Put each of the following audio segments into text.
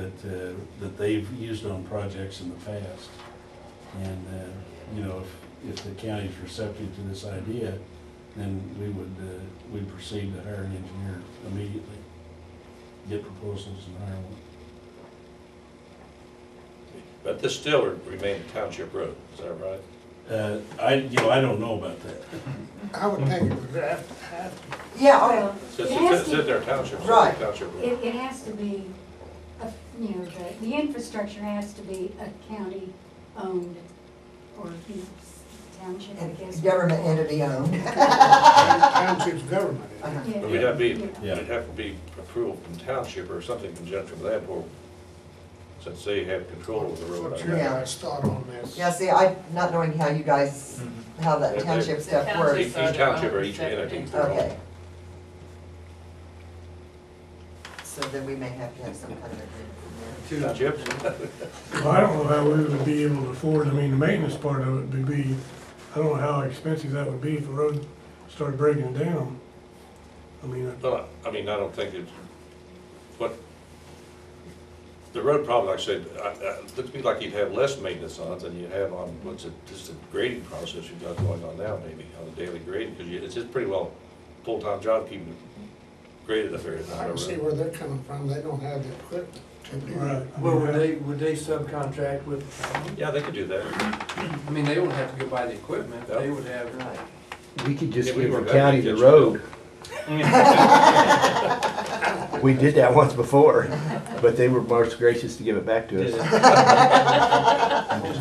that they've used on projects in the past. And, you know, if the county's receptive to this idea, then we'd proceed to hire an engineer immediately, get proposals and hire one. But this still remains a township road, is that right? I don't know about that. I would think it would have to. Yeah, Well, It's in their township, so Right. it's a township road. it has to be, you know, the infrastructure has to be a county-owned, or, you know, township, I guess. government entity owned. Township's government. Uh-huh. Yeah. But we'd have to be, Yeah. it'd have to be approval from township or something in conjunction with that, or since they have control of the road. What's I your guess. Yeah. guys' thought on this? Yeah, see, not knowing how you guys, how that Yeah, township they- stuff The works. Each township or each entity. Okay. So then we may have to have some kind of agreement Townships? Well, I don't know how we would be able to afford, I mean, the maintenance part of it would be, I don't know how expensive that would be if the road started breaking down. I mean, Well, I mean, I don't think it's, what, the road problem, like I said, looks to me like you'd have less maintenance on it than you have on, what's it, just a grading process you've got going on now, maybe, on the daily grading, because it's just pretty well full-time job keeping it graded up there. I can see where they're coming from, they don't have the equipment to do right. it. I Well, mean, would they subcontract with the county? Yeah, they could do that. I mean, they wouldn't have to go buy the equipment, Yep. they would have. Right. We could just Yeah, we give were the that county big the kitchen road. We did that once before, but they were most gracious to give it back to us.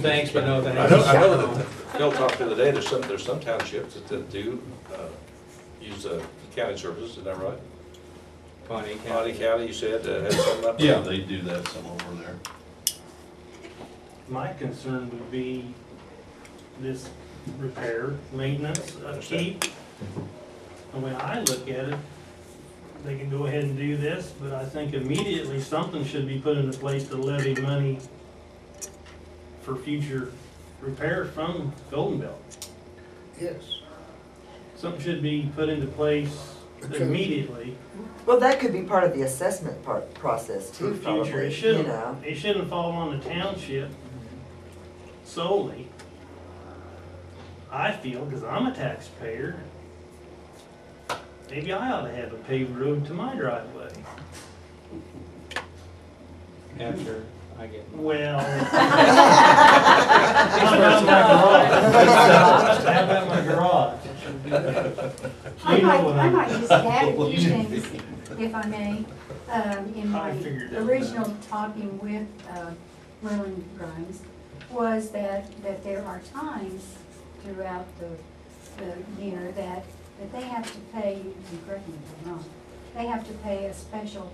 Thanks, but no I thanks. know that Phil talked the other day, there's some townships that do use the county services, isn't that right? Pawnee County, you said, has some up there? Yeah, they do that some over there. My concern would be this repair, maintenance, upkeep. And when I look at it, they can go ahead and do this, but I think immediately something should be put into place to levy money for future repair from Golden Belt. Yes. Something should be put into place immediately Well, that could be part of the assessment process for too, future. probably, It you shouldn't, know. it shouldn't fall on the township solely. I feel, because I'm a taxpayer, maybe I ought to have a paved road to my driveway. After I get. Well. How about my garage? I You know might, what I I'm- might just add a few things, if I may. In my I figured that original out. talking with Merlin Grimes, was that there are times throughout the year that they have to pay, you can correct me if I'm wrong, they have to pay a special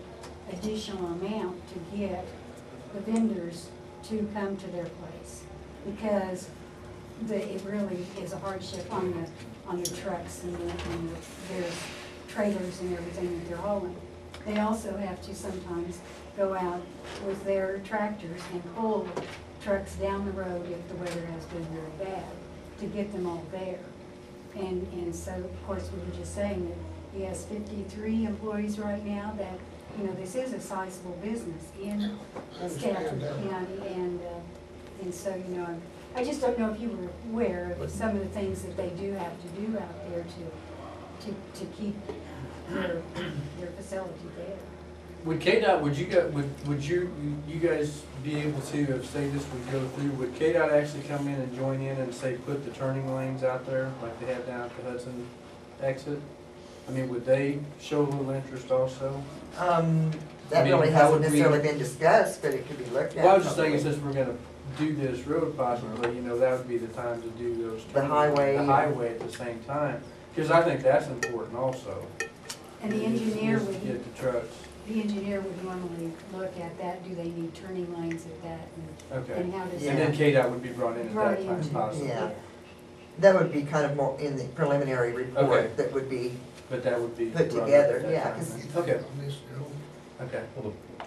additional amount to get the vendors to come to their place, because it really is a hardship on the trucks and their trailers and everything that they're hauling. They also have to sometimes go out with their tractors and pull trucks down the road if the weather has been very bad, to get them all there. And so, of course, we were just saying that he has 53 employees right now, that, you know, this is a sizable business in Stafford County, and so, you know, I just don't know if you were aware of some of the things that they do have to do out there to keep their facility there. Would KDOT, would you guys be able to, if say this would go through, would KDOT actually come in and join in and say, put the turning lanes out there like they have down at the Hudson exit? I mean, would they show a little interest also? That I mean, really how hasn't would we- necessarily been discussed, but it could be looked at. Well, I was just thinking, probably. since we're gonna do this road possibly, you know, that would be the time to do those. The highway. The highway at the same time, because I think that's important also. And the engineer Just to would, get the trucks. the engineer would normally look at that, do they need turning lanes at that, Okay. and how does And then that? KDOT would be brought in at Brought that time into- possibly. Yeah. That would be kind of more in the preliminary Okay. report that would be, But that would be. Put brought together, up at that yeah, time 'cause- then. Okay, On this deal, okay. Well, the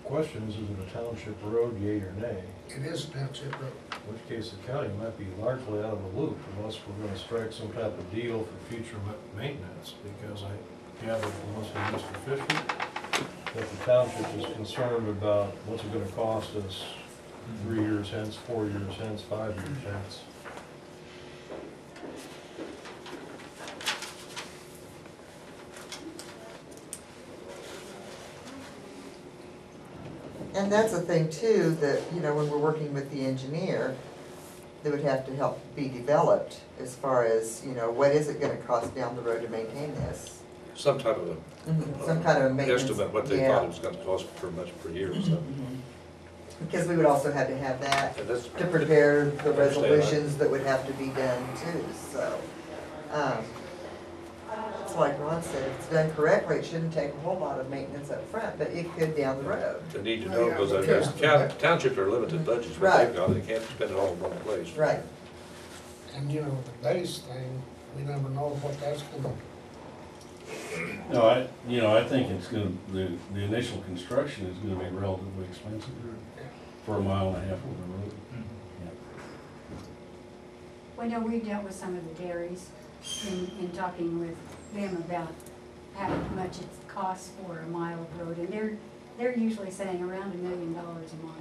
question is it a township road, yea or nay? it is a township road. In which case the county might be largely out of the loop unless we're gonna strike some type of deal for future maintenance, because I gather it must be Mr. Fisher that the township is concerned about what's it gonna cost us 3 years hence, 4 years hence, 5 years hence. And that's the thing too, that, you know, when we're working with the engineer, that would have to help be developed as far as, you know, what is it gonna cost down the road to maintain this? Some type of Some kind of a maintenance. estimate, what they yeah. thought it was gonna cost per much per year, so. Mhm. Because we would also have to have that And that's, to prepare the understand that. resolutions that would have to be done too, so. It's like Ron said, if it's done correctly, it shouldn't take a whole lot of maintenance up front, but it could down the road. they need to know, because townships are limited budgets, what Right. they've got, they can't spend it all in one place. Right. And you know, the base thing, we never know what that's gonna, No, I think it's gonna, the initial construction is gonna be relatively expensive for a mile and a half of the road. Yeah. Well, no, we dealt with some of the dairies in talking with them about how much it costs for a mile of road, and they're usually saying around $1 million a mile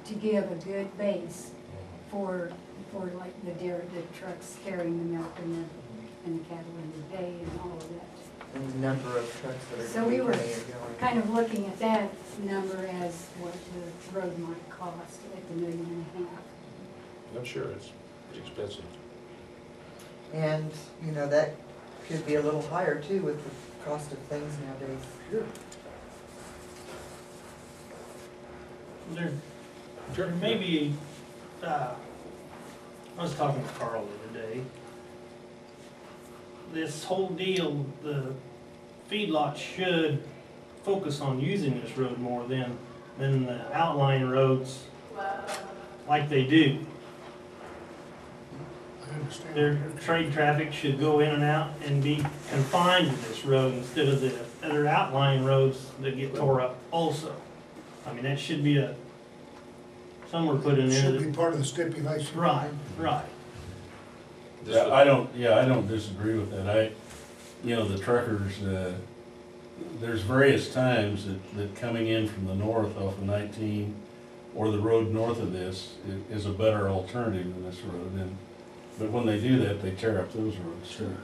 to give a good base for like the trucks carrying the milk and the cattle and the hay and all of that. And the number of trucks that are So gonna be we were coming and going. kind of looking at that number as what the road might cost at the $1.5 million. I'm sure it's expensive. And, you know, that could be a little higher too with the cost of things nowadays. There may be, I was talking to Carl the other day. This whole deal, the feedlot should focus on using this road more than the outlying roads like they do. I understand. Their trade traffic should go in and out and be confined to this road instead of the other outlying roads that get tore up also. I mean, that should be somewhere put in there. Should be part of the stipulation. Right, right. Yeah, I don't disagree with that. The truckers, there's various times that coming in from the north off of 19 or the road north of this is a better alternative than this road. But when they do that, they tear up those roads too.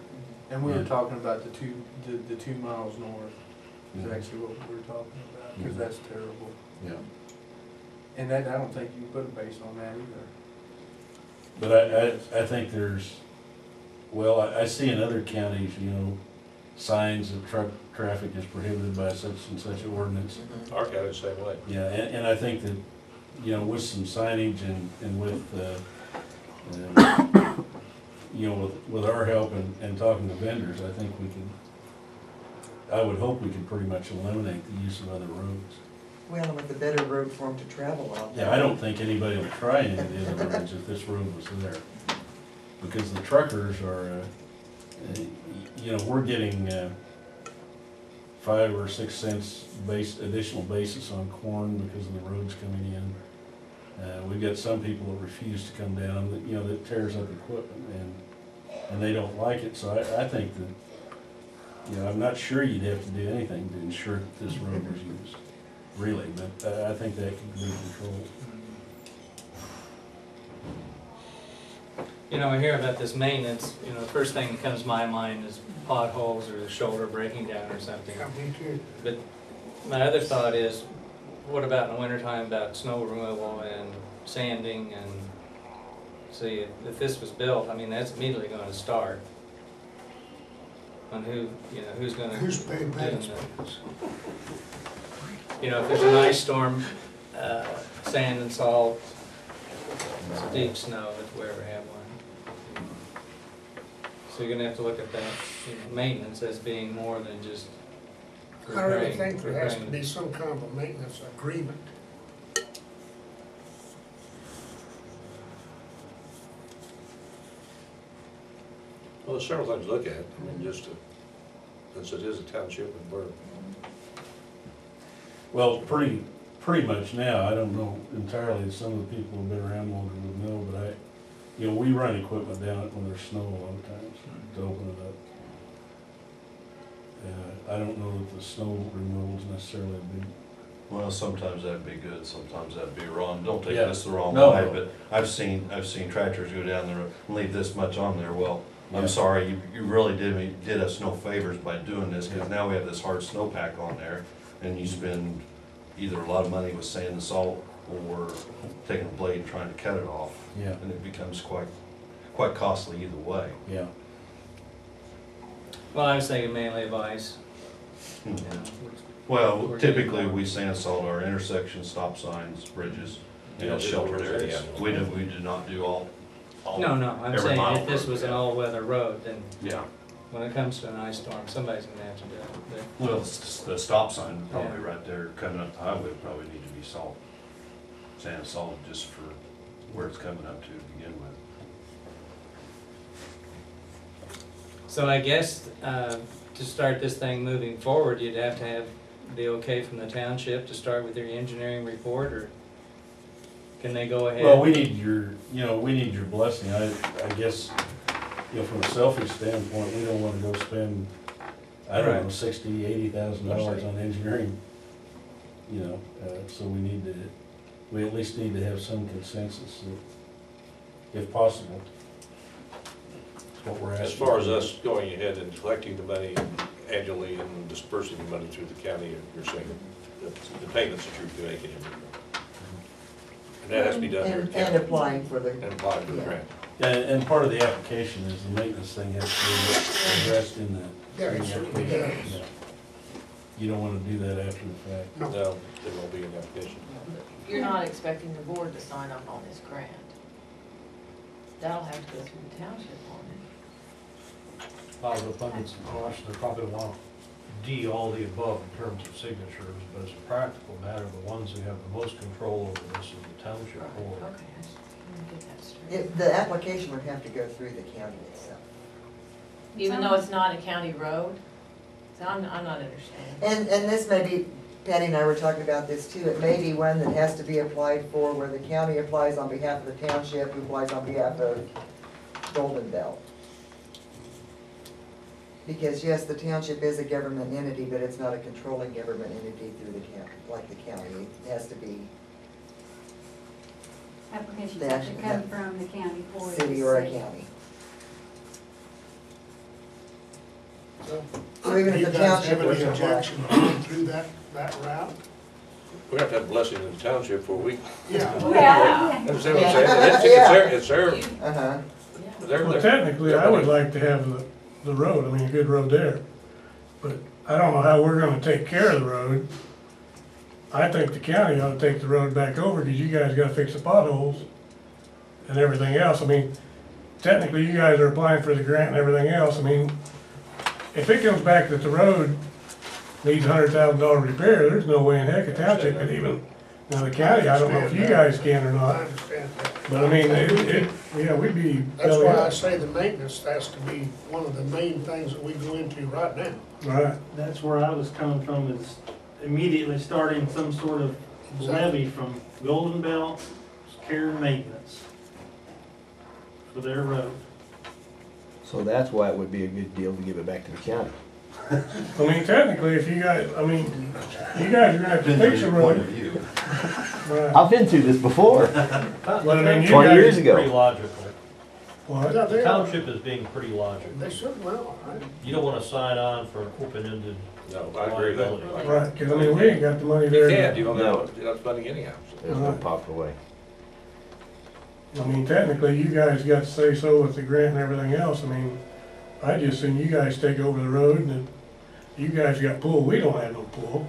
And we were Yeah. talking about the 2 miles north, is Yeah. actually what we were talking about, because Mhm. that's terrible. Yeah. And that, I don't think you can put a base on that either. But I think I see in other counties, signs that truck traffic is prohibited by such and such an ordinance. Our county's the same way. Yeah, and I think that, with some signage and with, with our help and talking to vendors, I think I would hope we could pretty much eliminate the use of other roads. Well, and with a better road for them to travel on. Yeah, I don't think anybody would try any of the other roads if this road was there. Because the truckers are, we're getting 5 or 6 cents additional basis on corn because of the roads coming in. We've got some people that refuse to come down, that tears up equipment and they don't like it. So I think that, I'm not sure you'd have to do anything to ensure that this road was used, really, but I think that could be controlled. I hear about this maintenance, the first thing that comes to my mind is potholes or the shoulder breaking down or something. Yeah, me too. But my other thought is, what about in the wintertime about snow removal and sanding and, see, if this was built, that's immediately gonna start. On who's gonna. Who's paying that doing expense? If there's an ice storm, sand and salt, deep snow, if we ever have one. So you're gonna have to look at that, maintenance as being more than just I really repairing. think there has to be some kind of a maintenance agreement. Well, there's several things to look at, since it is a township and we're, Well, pretty much now, I don't know entirely, some of the people who've been around longer would know, but we run equipment down it when there's snow a lot of times to open it I don't know that the snow removal is necessarily a big, Well, sometimes that'd be good, sometimes that'd be wrong. Don't take Yeah. this the wrong No, way, no. but I've seen tractors go down there and leave this much on there. Well, Yeah. I'm sorry, you really did us no favors by doing this, because now we have this hard snowpack on there, and you spend either a lot of money with sand and salt, or taking a blade and trying to cut it off, yeah, and it becomes quite costly either way. yeah. Well, I was thinking mainly of ice. Hmm. you know. Well, We're typically, getting- we sand salt our intersections, stop signs, bridges, You and don't do shelter those, areas. yeah. We do not do all. No, no, I'm every saying mile if this road, was an yeah. all-weather road, then Yeah, when it comes to an ice storm, somebody's gonna have to do it. But well, the stop sign probably Yeah. right there coming up the highway would probably need to be salt. Sand and salt just for where it's coming up to begin with. So I guess, to start this thing moving forward, you'd have to have the okay from the township to start with your engineering report, or can they go ahead? Well, we need we need your blessing. I guess, from a selfish standpoint, we don't wanna go spend, I don't know, Right. $60,000-$80,000 on engineering. So we at least need to have some consensus, if possible. That's what we're asking. As far as us going ahead and collecting the money annually and dispersing the money through the county, you're saying the payments that you're making. And that has to be done here. And applying for the, And applying for the yeah. grant. And part of the application is the maintenance thing has to be addressed in the. Yeah, it certainly does. Yeah. You don't wanna do that after the fact. No. No, there won't be an application. You're not expecting the board to sign up on this grant. That'll have to go through the township on it. A lot of abundance of caution, they're probably gonna want D all the above in terms of signatures, but as a practical matter, the ones who have the most control over this is the township board. Okay, let me get that straight. the application would have to go through the county itself. Even though it's not a county road? So I'm not understanding. And this may be, Patty and I were talking about this too, it may be one that has to be applied for where the county applies on behalf of the township, who applies on behalf of Golden Belt. Because yes, the township is a government entity, but it's not a controlling government entity through the county, like the county. It has to be Applications The have to actual- come from the county for the city or a city. county. So, So even do if you the guys township have was any to apply. objection going through that route? We have to have a blessing in the township before we, Yeah. Well, yeah. understand what I'm saying? It's their, Uh-huh. their. Well, technically, I would like to have the road, I mean, a good road there. But I don't know how we're gonna take care of the road. I think the county ought to take the road back over, because you guys gotta fix the potholes and everything else. I mean, technically, you guys are applying for the grant and everything else. I mean, if it comes back that the road needs $100,000 repair, there's no way in heck a township could even, now the county, I don't know if you guys can or I not. understand that. But I mean, yeah, we'd be That's belly why I up. say the maintenance has to be one of the main things that we go into right now. Right. That's where I was coming from, is immediately starting some sort of levy from Golden Belt Care and Maintenance for their road. So that's why it would be a good deal to give it back to the county. I mean, technically, if you guys, I mean, you guys are gonna have to fix the Point of road. view. Right. I've been through this before, But I mean, you 20 years guys, ago. Pretty logical. what? Yeah, The they are. township is being pretty They logical. should, well, You don't wanna sign on for an open-ended No, I agree with that. Right, cause I mean, we ain't got the money You there. can't, you don't No. have enough funding anyhow. so. There's no popping away. I mean, technically, you guys got to say so with the grant and everything else. I mean, I just seen you guys take over the road, and then you guys got pool, we don't have no pool.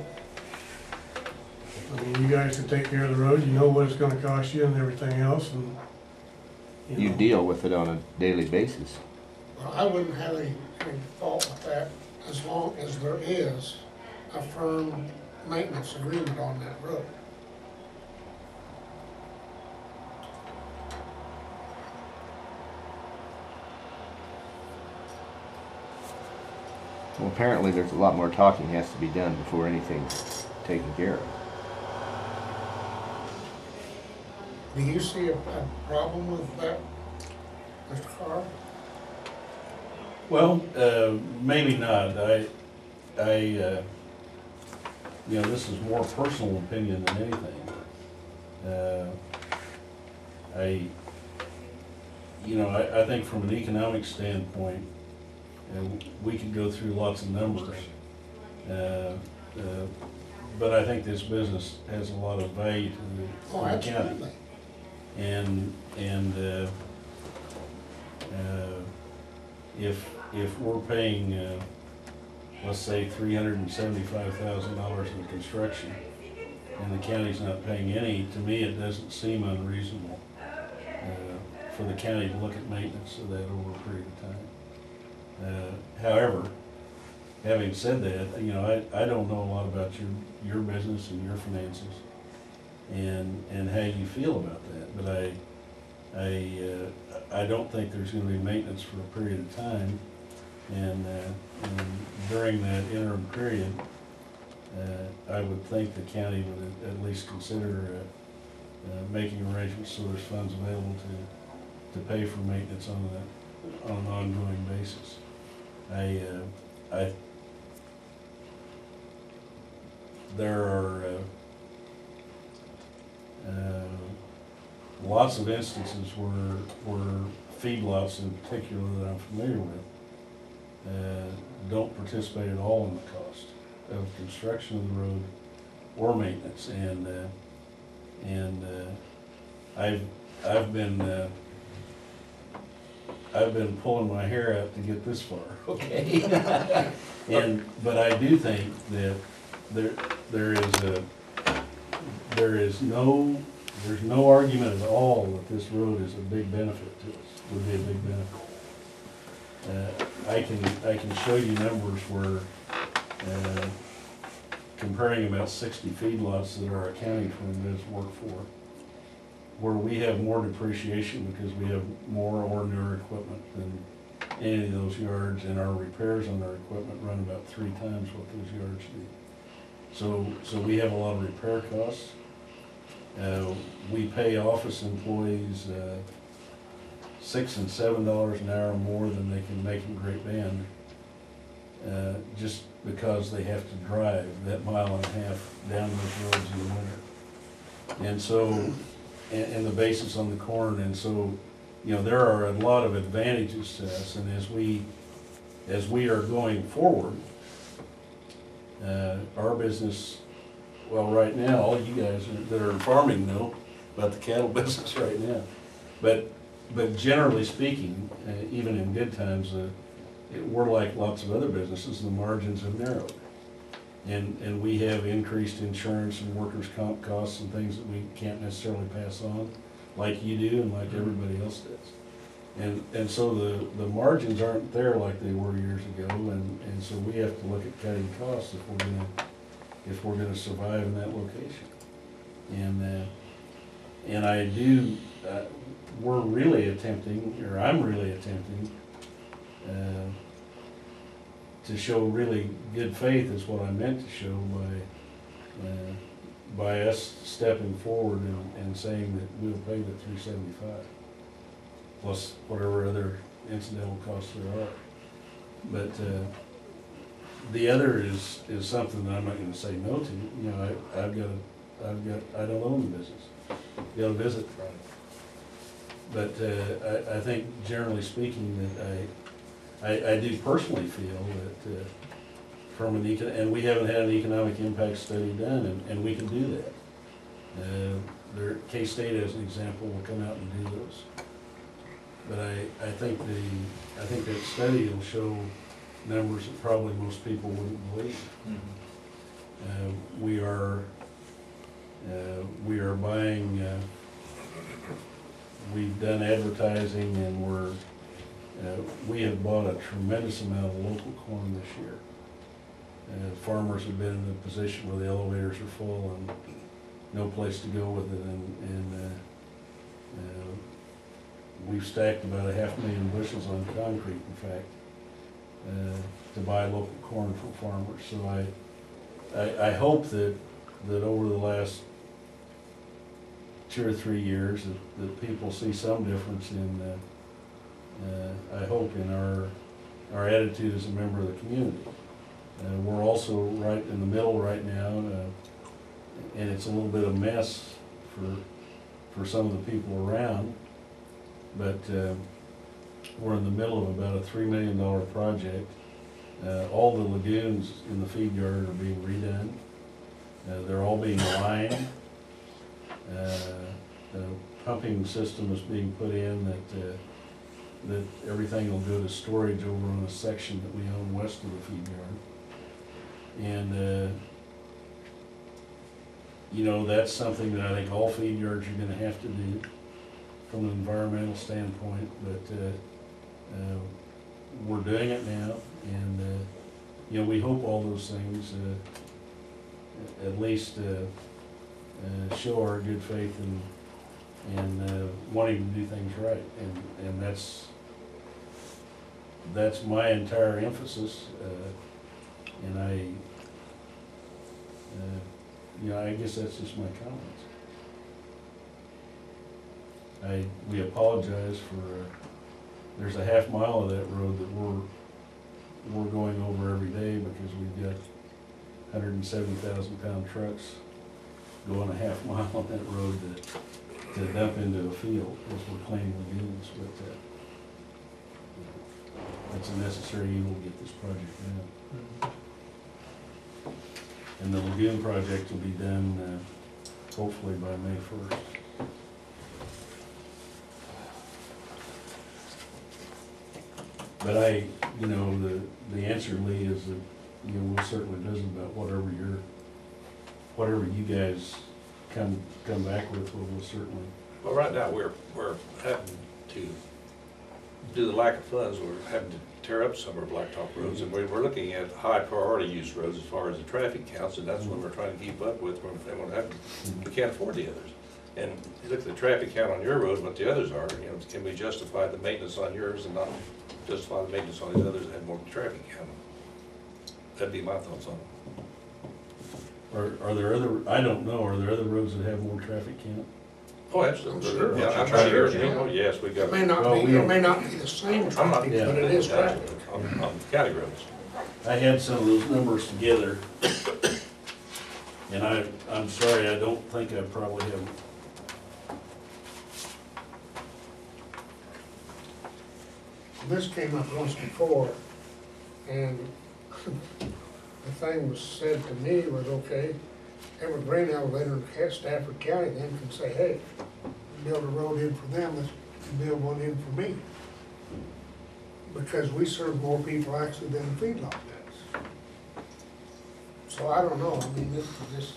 I mean, you guys can take care of the road, you know what it's gonna cost you and everything else, and, You know. deal with it on a daily basis. well, I wouldn't have any fault with that as long as there is a firm maintenance agreement on that road. Well, apparently there's a lot more talking has to be done before anything's taken care of. Do you see a problem with that, Mr. Carr? Well, maybe not. you know, this is more personal opinion than anything. I think from an economic standpoint, we could go through lots of numbers. But I think this business has a lot of value to Oh, the county. absolutely. And if we're paying, let's say $375,000 in construction, and the county's not paying any, to me, it doesn't seem unreasonable for the county to look at maintenance of that over a period of time. However, having said that, I don't know a lot about your business and your finances and how you feel about that, but I don't think there's gonna be maintenance for a period of time, and during that interim period, I would think the county would at least consider making arrangements so there's funds available to pay for maintenance on an ongoing basis. There are lots of instances where feedlots in particular that I'm familiar with don't participate at all in the cost of construction of the road or maintenance, and I've been pulling my hair out to get this far, okay? But I do think that there's no argument at all that this road is a big benefit to us, would be a big benefit. I can show you numbers where, comparing about 60 feedlots that our accounting firm does work for, where we have more depreciation because we have more or newer equipment than any of those yards, and our repairs on our equipment run about 3 times what those yards do. So we have a lot of repair costs. We pay office employees $6 and $7 an hour more than they can make in Great Bend, just because they have to drive that mile and a half down those roads in the winter. And so, and the basis on the corn, and so, there are a lot of advantages to us, and as we are going forward, our business, well, right now, all you guys that are farming know about the cattle business right now. But generally speaking, even in good times, we're like lots of other businesses, the margins have narrowed. And we have increased insurance and workers' comp costs and things that we can't necessarily pass on, like you do and like everybody else does. And so the margins aren't there like they were years ago, and so we have to look at cutting costs if we're gonna survive in that location. And I do, we're really attempting, or I'm really attempting, to show really good faith is what I meant to show by us stepping forward and saying that we'll pay the $375, plus whatever other incidental costs there are. But the other is something that I'm not gonna say no to. I don't own the business. You gotta visit Friday. But I think generally speaking that I do personally feel that from and we haven't had an economic impact study done, and we can do that. K-State as an example will come out and do those. But I think that study will show numbers that probably most people wouldn't believe. We are buying, we've done advertising, and we have bought a tremendous amount of local corn this year. Farmers have been in a position where the elevators are full and no place to go with it, and we've stacked about 500,000 bushels on concrete, in fact, to buy local corn from farmers. So I hope that over the last 2 or 3 years that people see some difference in, I hope, in our attitude as a member of the community. We're also right in the middle right now, and it's a little bit of a mess for some of the people around, but we're in the middle of about a $3 million project. All the lagoons in the feed yard are being redone. They're all being lined. The pumping system is being put in that everything will go to storage over on a section that we own west of the feed yard. And, you know, that's something that I think all feed yards are gonna have to do from an environmental standpoint, but we're doing it now, and, you know, we hope all those things at least show our good faith and wanting to do things right, and that's my entire emphasis, and you know, I guess that's just my comments. We apologize for, there's a half mile of that road that we're going over every day because we've got 170,000 pound trucks going a half mile on that road to dump into a field as we're cleaning lagoons, but it's a necessary evil to get this project done. And the lagoon project will be done hopefully by May 1st. But you know, the answer, Lee, is that, you know, we'll certainly visit about whatever you guys come back with, we'll certainly. Well, right now, we're having to, due to the lack of funds, we're having to tear up some of our blacktop roads, and we're looking at high priority use roads as far as the traffic counts, and that's what we're trying to keep up with. We can't afford the others. And you look at the traffic count on your road, what the others are, you know, can we justify the maintenance on yours and not justify the maintenance on these others that have more traffic count? That'd be my thoughts on it. Are there other, I don't know, are there other roads that have more traffic count? Oh, absolutely. I'm sure. Yeah, I'm Sure. sure. Oh, yes, we got. It may not Well, be, it may not be the same traffic, Yeah. but it is traffic. On county roads. I had some of those numbers together, and I'm sorry, I don't think I probably have. This came up once before, and the thing was said to me was, okay, every grain elevator in Stafford County then can say, hey, build a road in for them, let's build one in for me. Because we serve more people actually than the feedlot does. So I don't know, I mean, this is just